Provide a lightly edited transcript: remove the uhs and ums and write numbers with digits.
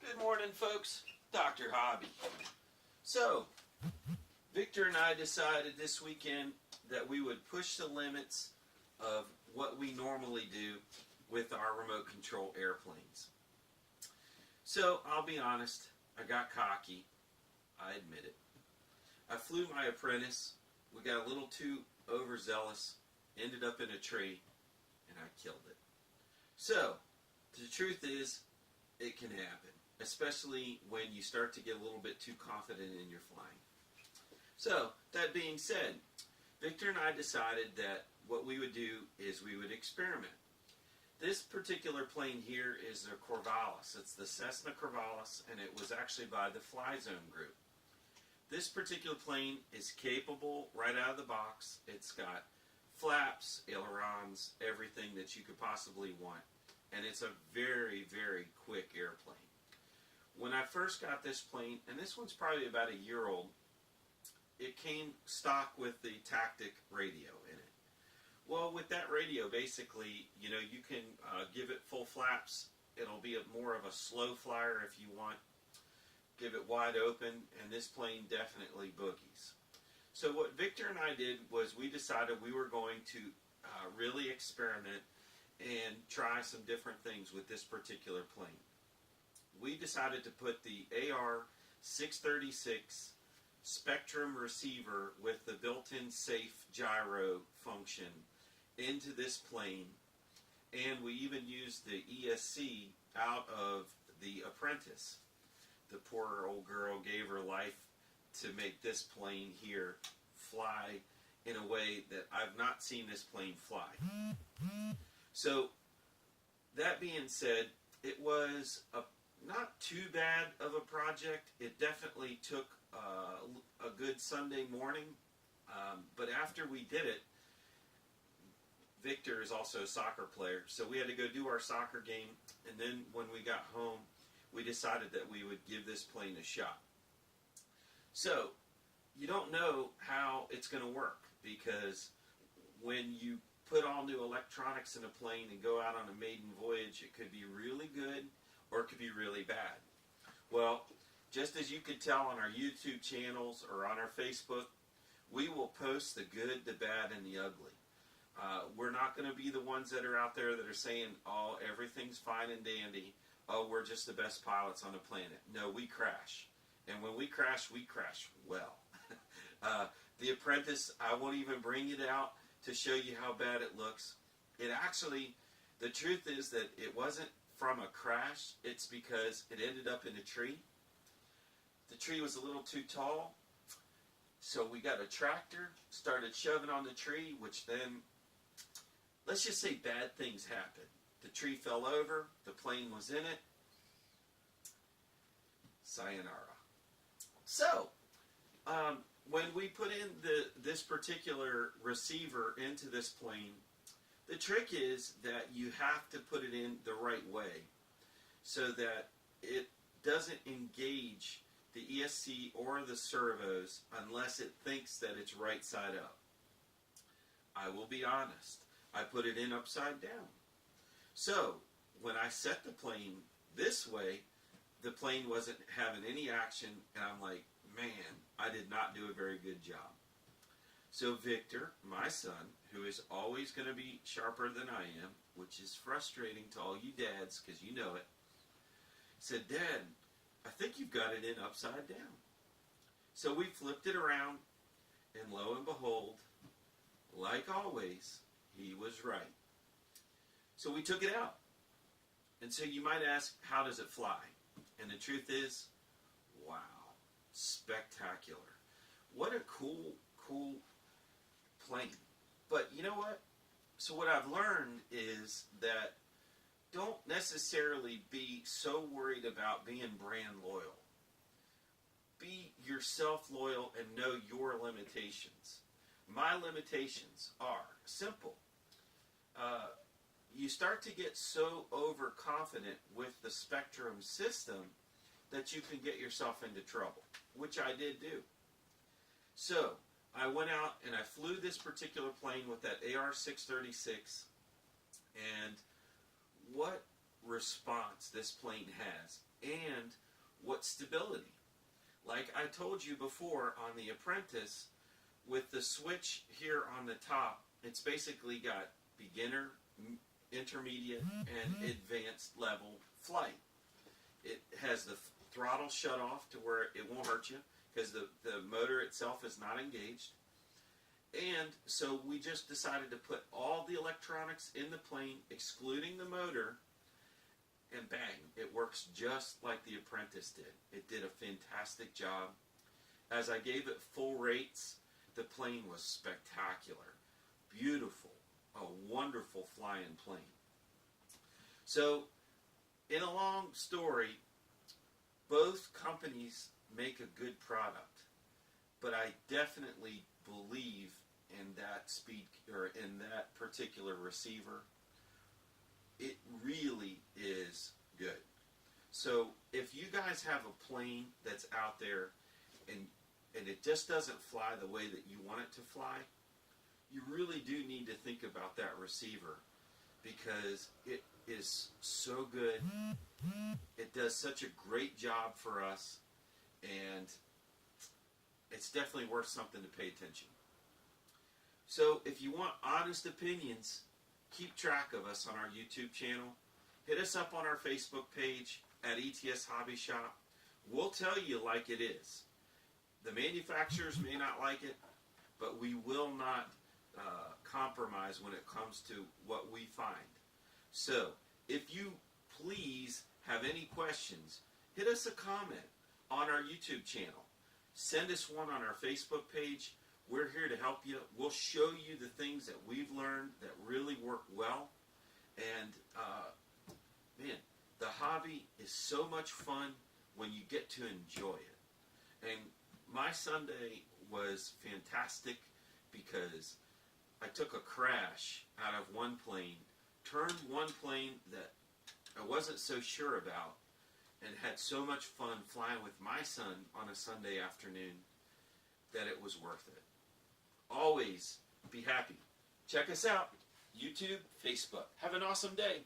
Good morning, folks. Dr. Hobby. So, Victor and I decided this weekend that we would push the limits of what we normally do with our remote control airplanes. So, I'll be honest, I got cocky. I admit it. I flew my apprentice. We got a little too overzealous, ended up in a tree, and I killed it. So, the truth is, it can happen, especially when you start to get a little bit too confident in your flying. So, that being said, Victor and I decided that what we would do is we would experiment. This particular plane here is a Corvalis. It's the Cessna Corvalis, and it was actually by the Fly Zone group. This particular plane is capable right out of the box. It's got flaps, ailerons, everything that you could possibly want. And it's a very, very quick airplane. When I first got this plane, and this one's probably about a year old, it came stock with the Tactic radio in it. Well, with that radio, basically, you can give it full flaps. It'll be more of a slow flyer if you want. Give it wide open, and this plane definitely boogies. So what Victor and I did was we decided we were going to really experiment and try some different things with this particular plane. We decided to put the AR-636 Spektrum receiver with the built-in safe gyro function into this plane, and we even used the ESC out of the Apprentice. The poor old girl gave her life to make this plane here fly in a way that I've not seen this plane fly. So, that being said, it was not too bad of a project. It definitely took a good Sunday morning, but after we did it, Victor is also a soccer player, so we had to go do our soccer game, and then when we got home, we decided that we would give this plane a shot. So, you don't know how it's going to work, because when you put all new electronics in a plane and go out on a maiden voyage, it could be really good or it could be really bad. Well, just as you could tell on our YouTube channels or on our Facebook, we will post the good, the bad, and the ugly. We're not going to be the ones that are out there that are saying, oh, everything's fine and dandy. Oh, we're just the best pilots on the planet. No, we crash. And when we crash well. The Apprentice, I won't even bring it out to show you how bad it looks. It actually, the truth is that it wasn't from a crash. It's because it ended up in a tree. The tree was a little too tall. So we got a tractor, started shoving on the tree, which then, let's just say bad things happened. The tree fell over, the plane was in it. Sayonara. So, when we put in this particular receiver into this plane, the trick is that you have to put it in the right way so that it doesn't engage the ESC or the servos unless it thinks that it's right side up. I will be honest, I put it in upside down. So, when I set the plane this way, the plane wasn't having any action, and I'm like, man, I did not do a very good job. So Victor, my son, who is always going to be sharper than I am, which is frustrating to all you dads, because you know it, said, Dad, I think you've got it in upside down. So we flipped it around, and lo and behold, like always, he was right. So we took it out. And so you might ask, how does it fly? And the truth is, wow, spectacular. What a cool plane. But you know what? So what I've learned is that don't necessarily be so worried about being brand loyal. Be yourself loyal and know your limitations. My limitations are simple. You start to get so overconfident with the Spektrum system that you can get yourself into trouble, which I did do. So, I went out and I flew this particular plane with that AR-636, and what response this plane has and what stability. Like I told you before on The Apprentice, with the switch here on the top, it's basically got beginner, intermediate, and advanced level flight. It has the throttle shut off to where it won't hurt you because the motor itself is not engaged. And so we just decided to put all the electronics in the plane, excluding the motor, and bang, it works just like The Apprentice did. It did a fantastic job. As I gave it full rates, the plane was spectacular, beautiful, a wonderful flying plane. So, in a long story, both companies make a good product, but I definitely believe in that speed or in that particular receiver. It really is good. So if you guys have a plane that's out there and it just doesn't fly the way that you want it to fly, you really do need to think about that receiver because it is so good. It does such a great job for us, and it's definitely worth something to pay attention. So if you want honest opinions, keep track of us on our YouTube channel. Hit us up on our Facebook page at ETS Hobby Shop. We'll tell you like it is. The manufacturers may not like it, but we will not compromise when it comes to what we find. So, if you please have any questions, hit us a comment on our YouTube channel. Send us one on our Facebook page. We're here to help you. We'll show you the things that we've learned that really work well. And, man, the hobby is so much fun when you get to enjoy it. And my Sunday was fantastic because I took a crash out of one plane, turned one plane that I wasn't so sure about, and had so much fun flying with my son on a Sunday afternoon that it was worth it. Always be happy. Check us out, YouTube, Facebook. Have an awesome day.